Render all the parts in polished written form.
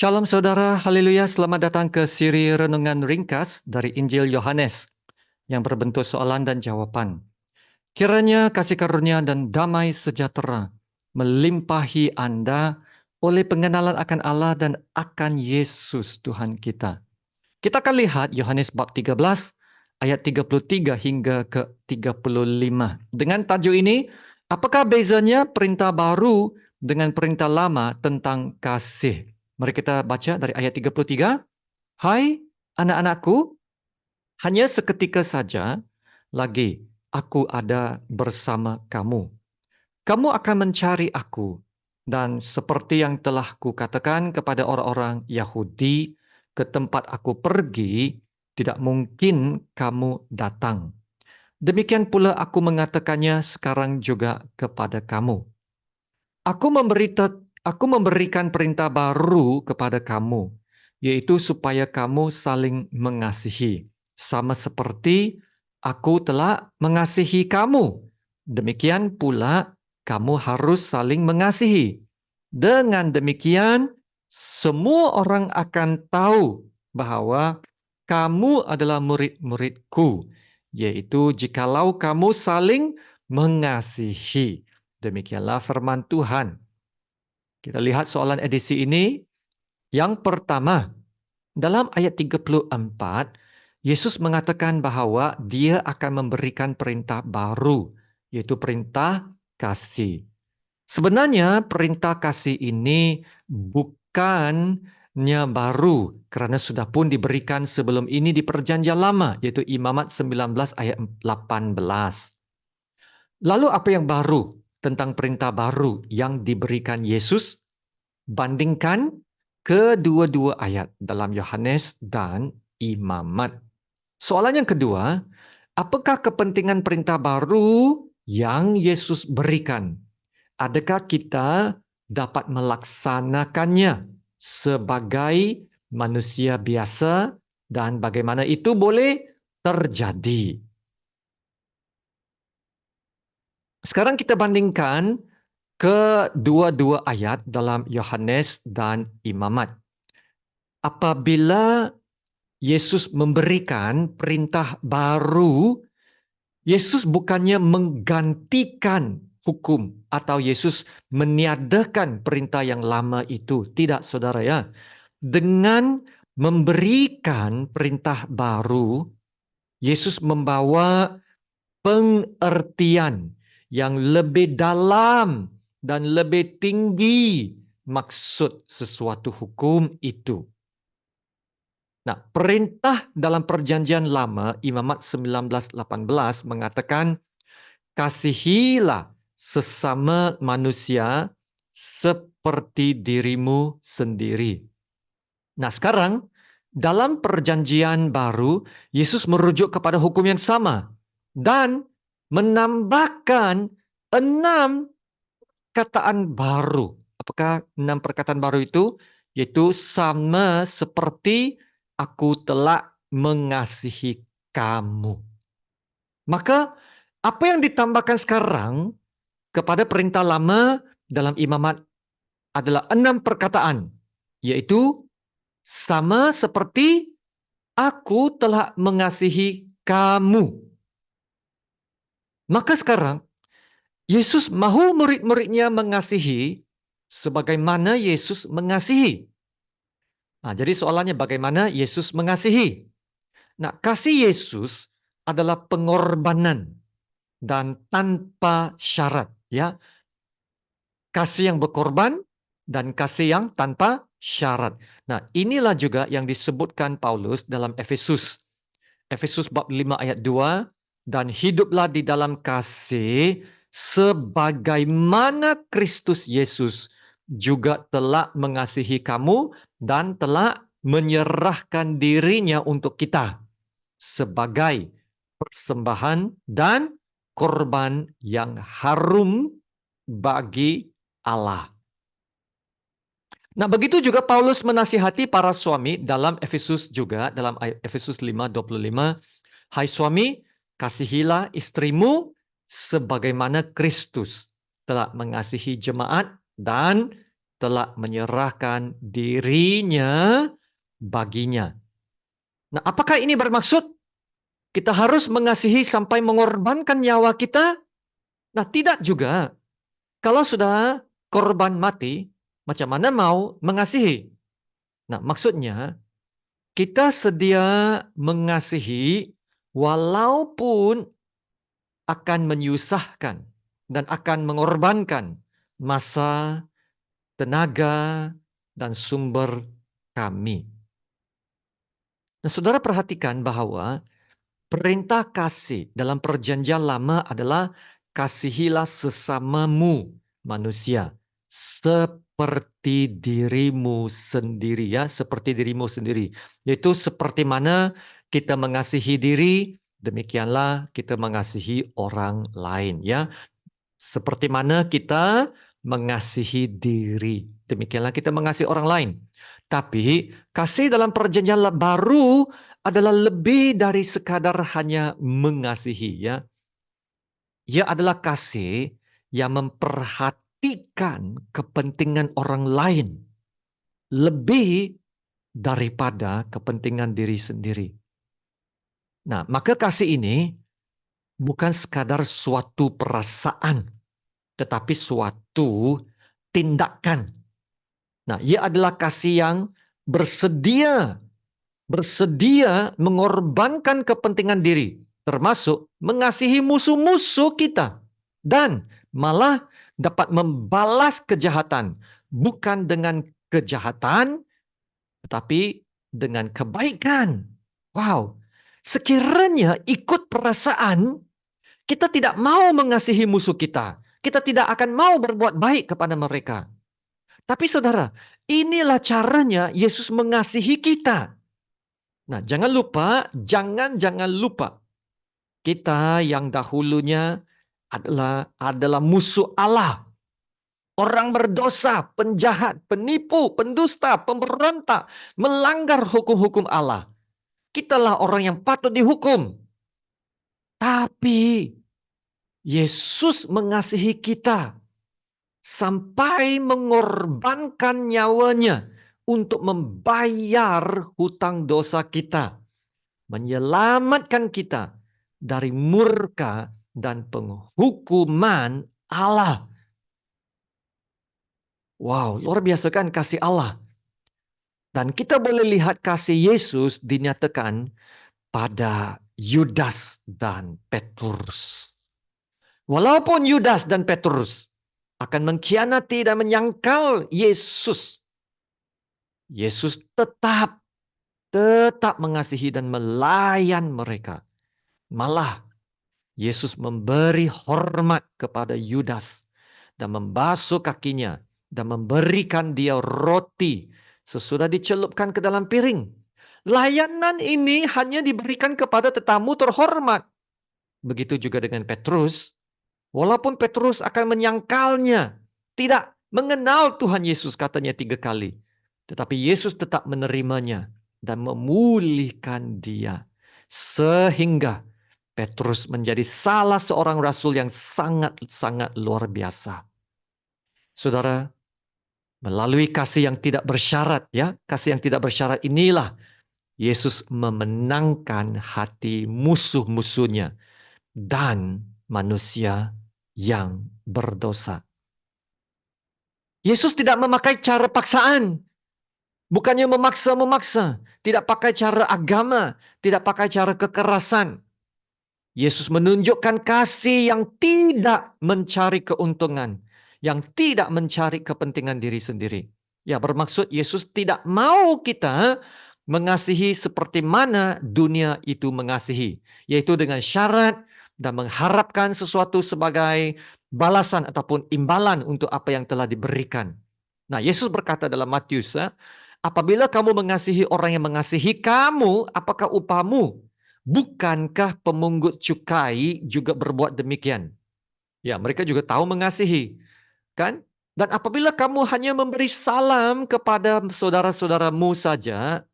Shalom saudara, haleluya, selamat datang ke siri renungan ringkas dari Injil Yohanes yang berbentuk soalan dan jawaban. Kiranya kasih karunia dan damai sejahtera melimpahi Anda oleh pengenalan akan Allah dan akan Yesus Tuhan kita. Kita akan lihat Yohanes bab 13 ayat 33 hingga ke 35. Dengan tajuk ini, apakah bezanya perintah baru dengan perintah lama tentang kasih? Mari kita baca dari ayat 33. Hai anak-anakku, hanya seketika saja lagi aku ada bersama kamu. Kamu akan mencari aku, dan seperti yang telah kukatakan kepada orang-orang Yahudi, ke tempat aku pergi, tidak mungkin kamu datang. Demikian pula aku mengatakannya sekarang juga kepada kamu. Aku memberikan perintah baru kepada kamu, yaitu supaya kamu saling mengasihi, sama seperti aku telah mengasihi kamu. Demikian pula kamu harus saling mengasihi. Dengan demikian, semua orang akan tahu bahwa kamu adalah murid-muridku, yaitu jikalau kamu saling mengasihi. Demikianlah firman Tuhan. Kita lihat soalan edisi ini. Yang pertama, dalam ayat 34, Yesus mengatakan bahwa dia akan memberikan perintah baru, yaitu perintah kasih. Sebenarnya perintah kasih ini bukannya baru, karena sudah pun diberikan sebelum ini di perjanjian lama, yaitu Imamat 19 ayat 18. Lalu apa yang baru tentang perintah baru yang diberikan Yesus? Bandingkan kedua-dua ayat dalam Yohanes dan Imamat. Soalan yang kedua, apakah kepentingan perintah baru yang Yesus berikan? Adakah kita dapat melaksanakannya sebagai manusia biasa dan bagaimana itu boleh terjadi? Sekarang kita bandingkan kedua-dua ayat dalam Yohanes dan Imamat. Apabila Yesus memberikan perintah baru, Yesus bukannya menggantikan hukum atau Yesus meniadakan perintah yang lama itu. Tidak, saudara ya. Dengan memberikan perintah baru, Yesus membawa pengertian yang lebih dalam dan lebih tinggi maksud sesuatu hukum itu. Nah, perintah dalam perjanjian lama, Imamat 19:18 mengatakan, kasihilah sesama manusia seperti dirimu sendiri. Nah, sekarang dalam perjanjian baru, Yesus merujuk kepada hukum yang sama dan menambahkan 6 perkataan baru. Apakah 6 perkataan baru itu? Yaitu sama seperti aku telah mengasihi kamu. Maka apa yang ditambahkan sekarang kepada perintah lama dalam Imamat adalah 6 perkataan. Yaitu sama seperti aku telah mengasihi kamu. Maka sekarang Yesus mahu murid-muridnya mengasihi sebagaimana Yesus mengasihi. Nah, jadi soalannya bagaimana Yesus mengasihi? Nah, kasih Yesus adalah pengorbanan dan tanpa syarat, ya. Kasih yang berkorban dan kasih yang tanpa syarat. Nah, inilah juga yang disebutkan Paulus dalam Efesus. Efesus bab 5 ayat 2, dan hiduplah di dalam kasih sebagaimana Kristus Yesus juga telah mengasihi kamu dan telah menyerahkan dirinya untuk kita sebagai persembahan dan korban yang harum bagi Allah. Nah, begitu juga Paulus menasihati para suami dalam Efesus juga, dalam Efesus 5:25. Hai suami, kasihilah istrimu sebagaimana Kristus telah mengasihi jemaat dan telah menyerahkan dirinya baginya. Nah, apakah ini bermaksud kita harus mengasihi sampai mengorbankan nyawa kita? Nah, tidak juga. Kalau sudah korban mati, macam mana mau mengasihi? Nah, maksudnya kita sedia mengasihi walaupun akan menyusahkan dan akan mengorbankan masa, tenaga, dan sumber kami. Nah, saudara perhatikan bahwa perintah kasih dalam perjanjian lama adalah kasihilah sesamamu manusia seperti dirimu sendiri, ya, seperti dirimu sendiri. Yaitu seperti mana kita mengasihi diri, demikianlah kita mengasihi orang lain, ya. Seperti mana kita mengasihi diri, demikianlah kita mengasihi orang lain. Tapi kasih dalam perjanjian baru adalah lebih dari sekadar hanya mengasihi, ya. Ia adalah kasih yang memperhatikan kepentingan orang lain lebih daripada kepentingan diri sendiri. Nah, maka kasih ini bukan sekadar suatu perasaan, tetapi suatu tindakan. Nah, ia adalah kasih yang bersedia mengorbankan kepentingan diri, termasuk mengasihi musuh-musuh kita, dan malah dapat membalas kejahatan, bukan dengan kejahatan, tetapi dengan kebaikan. Wow, sekiranya ikut perasaan, kita tidak mau mengasihi musuh kita. Kita tidak akan mau berbuat baik kepada mereka. Tapi saudara, inilah caranya Yesus mengasihi kita. Nah, jangan lupa, jangan lupa. Kita yang dahulunya adalah musuh Allah. Orang berdosa, penjahat, penipu, pendusta, pemberontak, melanggar hukum-hukum Allah. Kitalah orang yang patut dihukum. Tapi Yesus mengasihi kita sampai mengorbankan nyawanya untuk membayar hutang dosa kita, menyelamatkan kita dari murka dan penghukuman Allah. Wow, luar biasa kan kasih Allah. Dan kita boleh lihat kasih Yesus dinyatakan pada Yudas dan Petrus. Walaupun Yudas dan Petrus akan mengkhianati dan menyangkal Yesus, Yesus tetap mengasihi dan melayan mereka. Malah Yesus memberi hormat kepada Yudas dan membasuh kakinya dan memberikan dia roti sesudah dicelupkan ke dalam piring. Layanan ini hanya diberikan kepada tetamu terhormat. Begitu juga dengan Petrus. Walaupun Petrus akan menyangkalnya, tidak mengenal Tuhan Yesus katanya 3 kali. Tetapi Yesus tetap menerimanya dan memulihkan dia. Sehingga Petrus menjadi salah seorang rasul yang sangat-sangat luar biasa. Saudara, melalui kasih yang tidak bersyarat, ya, kasih yang tidak bersyarat inilah Yesus memenangkan hati musuh-musuhnya dan manusia yang berdosa. Yesus tidak memakai cara paksaan. Bukannya memaksa-memaksa. Tidak pakai cara agama. Tidak pakai cara kekerasan. Yesus menunjukkan kasih yang tidak mencari keuntungan. Yang tidak mencari kepentingan diri sendiri. Ya, bermaksud Yesus tidak mau kita mengasihi seperti mana dunia itu mengasihi. Yaitu dengan syarat dan mengharapkan sesuatu sebagai balasan ataupun imbalan untuk apa yang telah diberikan. Nah, Yesus berkata dalam Matius, apabila kamu mengasihi orang yang mengasihi kamu, apakah upahmu? Bukankah pemungut cukai juga berbuat demikian? Ya, mereka juga tahu mengasihi, kan? Dan apabila kamu hanya memberi salam kepada saudara-saudaramu saja,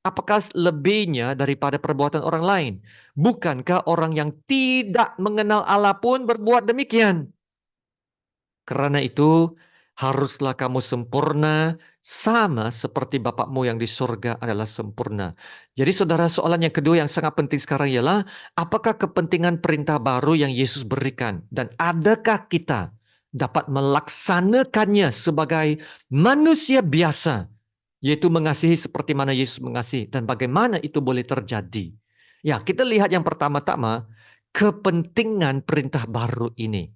apakah lebihnya daripada perbuatan orang lain? Bukankah orang yang tidak mengenal Allah pun berbuat demikian? Karena itu, Haruslah kamu sempurna, sama seperti Bapakmu yang di surga adalah sempurna. Jadi saudara, soalan yang kedua yang sangat penting sekarang ialah, apakah kepentingan perintah baru yang Yesus berikan? Dan adakah kita dapat melaksanakannya sebagai manusia biasa? Yaitu mengasihi seperti mana Yesus mengasihi. Dan bagaimana itu boleh terjadi? Ya, kita lihat yang pertama-tama, kepentingan perintah baru ini.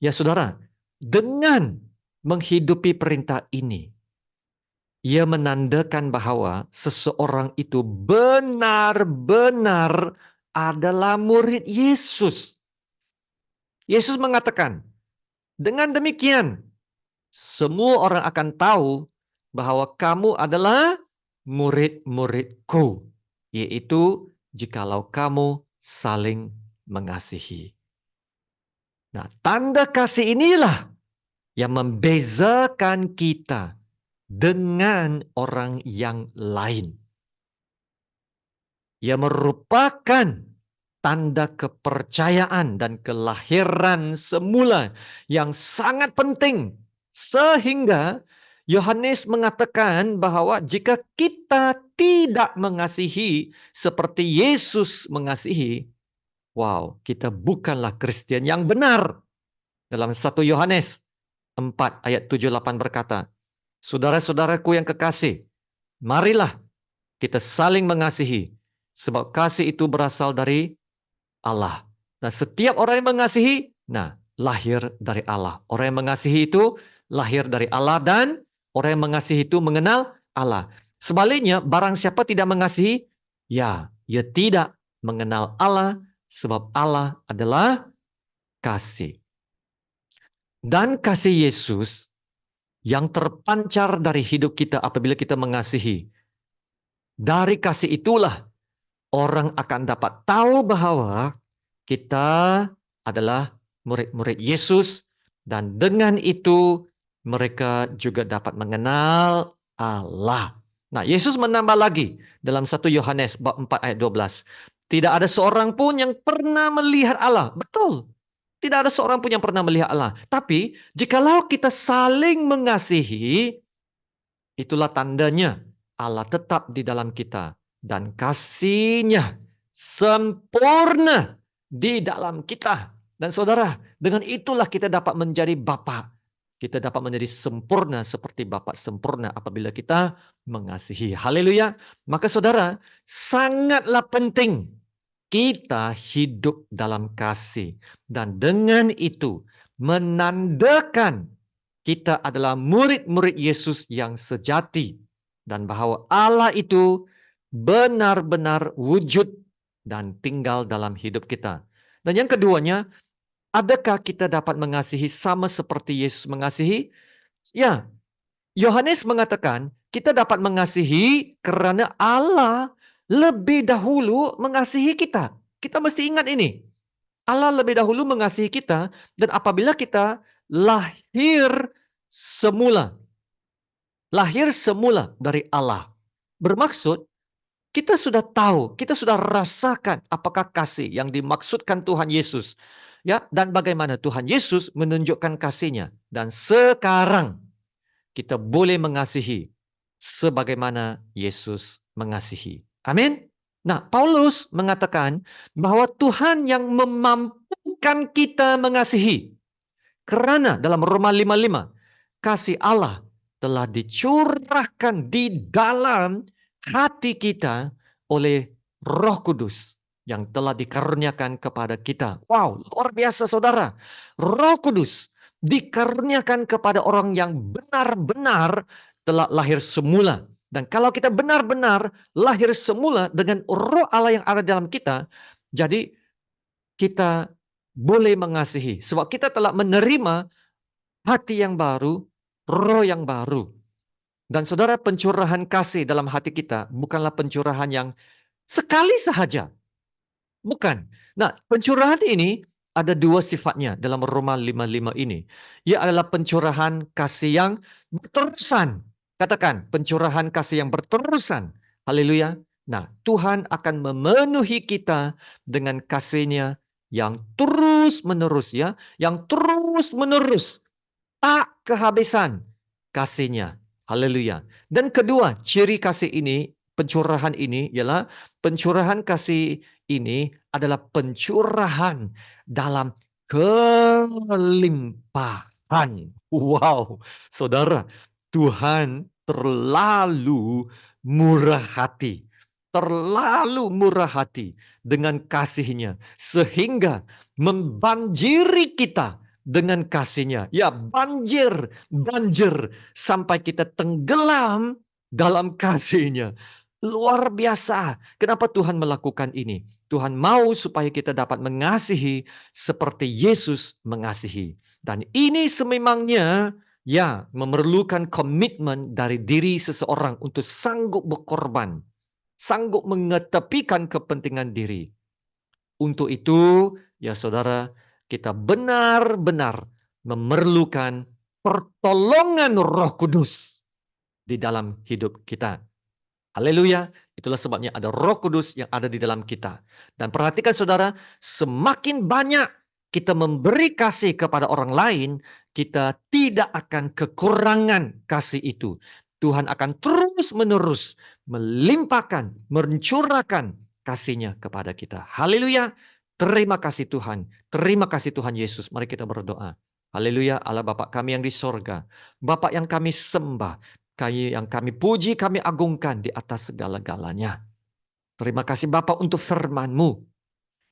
Ya saudara, dengan menghidupi perintah ini, ia menandakan bahwa seseorang itu benar-benar adalah murid Yesus. Yesus mengatakan, dengan demikian, semua orang akan tahu bahwa kamu adalah murid-muridku, yaitu jikalau kamu saling mengasihi. Nah, tanda kasih inilah yang membezakan kita dengan orang yang lain. Ia merupakan tanda kepercayaan dan kelahiran semula yang sangat penting. Sehingga Yohanes mengatakan bahwa jika kita tidak mengasihi seperti Yesus mengasihi, wow, kita bukanlah Kristen yang benar. Dalam 1 Yohanes 4 ayat 7-8 berkata, saudara-saudaraku yang kekasih, marilah kita saling mengasihi, sebab kasih itu berasal dari Allah. Nah, setiap orang yang mengasihi, lahir dari Allah. Orang yang mengasihi itu lahir dari Allah dan orang yang mengasihi itu mengenal Allah. Sebaliknya, barang siapa tidak mengasihi, ya, ia tidak mengenal Allah, sebab Allah adalah kasih. Dan kasih Yesus yang terpancar dari hidup kita apabila kita mengasihi. Dari kasih itulah orang akan dapat tahu bahwa kita adalah murid-murid Yesus, dan dengan itu mereka juga dapat mengenal Allah. Nah, Yesus menambah lagi dalam 1 Yohanes bab 4 ayat 12. Tidak ada seorang pun yang pernah melihat Allah. Betul. Tidak ada seorang pun yang pernah melihat Allah. Tapi, jikalau kita saling mengasihi, itulah tandanya Allah tetap di dalam kita. Dan kasih-Nya sempurna di dalam kita. Dan saudara, dengan itulah kita dapat menjadi Bapa. Kita dapat menjadi sempurna seperti Bapa sempurna apabila kita mengasihi. Haleluya. Maka saudara, sangatlah penting kita hidup dalam kasih. Dan dengan itu menandakan kita adalah murid-murid Yesus yang sejati. Dan bahwa Allah itu benar-benar wujud dan tinggal dalam hidup kita. Dan yang keduanya, adakah kita dapat mengasihi sama seperti Yesus mengasihi? Ya, Yohanes mengatakan kita dapat mengasihi karena Allah lebih dahulu mengasihi kita. Kita mesti ingat ini. Allah lebih dahulu mengasihi kita, dan apabila kita lahir semula dari Allah, bermaksud kita sudah tahu, kita sudah rasakan apakah kasih yang dimaksudkan Tuhan Yesus. Ya, dan bagaimana Tuhan Yesus menunjukkan kasih-Nya. Dan sekarang kita boleh mengasihi sebagaimana Yesus mengasihi. Amin. Nah, Paulus mengatakan bahwa Tuhan yang memampukan kita mengasihi. Karena dalam Roma 5:5, kasih Allah telah dicurahkan di dalam hati kita oleh Roh Kudus yang telah dikaruniakan kepada kita. Wow, luar biasa saudara. Roh Kudus dikaruniakan kepada orang yang benar-benar telah lahir semula. Dan kalau kita benar-benar lahir semula dengan roh Allah yang ada dalam kita, jadi kita boleh mengasihi. Sebab kita telah menerima hati yang baru, roh yang baru. Dan saudara, pencurahan kasih dalam hati kita bukanlah pencurahan yang sekali sahaja. Bukan. Nah, pencurahan ini ada dua sifatnya dalam Roma 5:5 ini. Ia adalah pencurahan kasih yang berterusan. Katakan, pencurahan kasih yang berterusan. Haleluya. Nah, Tuhan akan memenuhi kita dengan kasih-Nya yang terus-menerus ya, yang terus-menerus tak kehabisan kasih-Nya. Haleluya. Dan kedua, ciri kasih ini, pencurahan ini ialah pencurahan kasih ini adalah pencurahan dalam kelimpahan. Wow, saudara, Tuhan terlalu murah hati. Terlalu murah hati dengan kasih-Nya. Sehingga membanjiri kita dengan kasih-Nya. Ya, banjir sampai kita tenggelam dalam kasih-Nya. Luar biasa. Kenapa Tuhan melakukan ini? Tuhan mau supaya kita dapat mengasihi seperti Yesus mengasihi. Dan ini sememangnya ya memerlukan komitmen dari diri seseorang untuk sanggup berkorban, sanggup mengetepikan kepentingan diri. Untuk itu, ya saudara, kita benar-benar memerlukan pertolongan Roh Kudus di dalam hidup kita. Haleluya. Itulah sebabnya ada Roh Kudus yang ada di dalam kita. Dan perhatikan saudara, semakin banyak kita memberi kasih kepada orang lain, kita tidak akan kekurangan kasih itu. Tuhan akan terus-menerus melimpahkan, mencurahkan kasih-Nya kepada kita. Haleluya. Terima kasih Tuhan. Terima kasih Tuhan Yesus. Mari kita berdoa. Haleluya. Allah Bapa kami yang di sorga. Bapa yang kami sembah. Yang kami puji, kami agungkan di atas segala-galanya. Terima kasih Bapa untuk firman-Mu.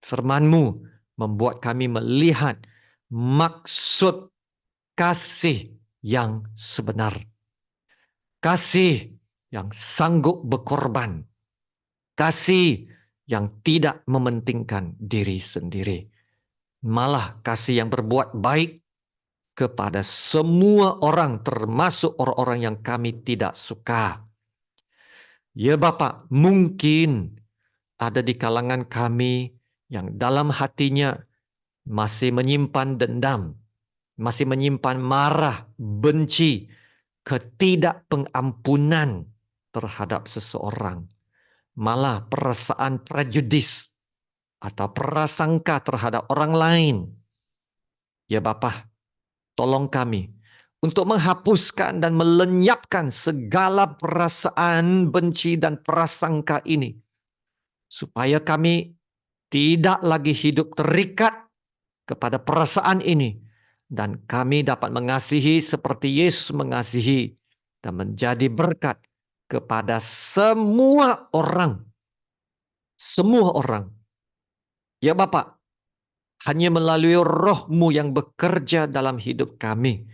Firman-Mu membuat kami melihat maksud kasih yang sebenar. Kasih yang sanggup berkorban. Kasih yang tidak mementingkan diri sendiri. Malah kasih yang berbuat baik kepada semua orang, termasuk orang-orang yang kami tidak suka. Ya Bapak, mungkin ada di kalangan kami yang dalam hatinya masih menyimpan dendam, masih menyimpan marah, benci, ketidakpengampunan terhadap seseorang. Malah perasaan prejudis atau prasangka terhadap orang lain. Ya Bapak, tolong kami untuk menghapuskan dan melenyapkan segala perasaan benci dan prasangka ini. Supaya kami tidak lagi hidup terikat kepada perasaan ini. Dan kami dapat mengasihi seperti Yesus mengasihi. Dan menjadi berkat kepada semua orang. Semua orang. Ya Bapak, hanya melalui Roh-Mu yang bekerja dalam hidup kami.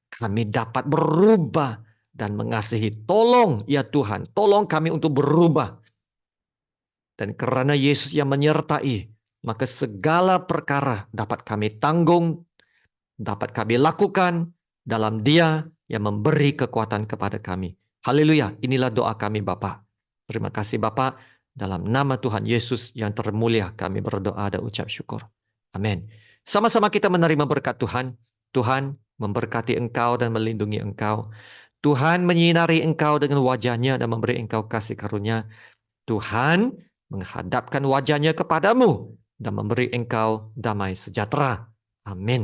Kami dapat berubah dan mengasihi. Tolong ya Tuhan, tolong kami untuk berubah. Dan karena Yesus yang menyertai, maka segala perkara dapat kami tanggung, dapat kami lakukan dalam Dia yang memberi kekuatan kepada kami. Haleluya, inilah doa kami Bapa. Terima kasih Bapa, dalam nama Tuhan Yesus yang termulia kami berdoa dan ucap syukur. Amin. Sama-sama kita menerima berkat Tuhan. Tuhan memberkati engkau dan melindungi engkau. Tuhan menyinari engkau dengan wajah-Nya dan memberi engkau kasih karunia. Tuhan menghadapkan wajah-Nya kepadamu dan memberi engkau damai sejahtera. Amin.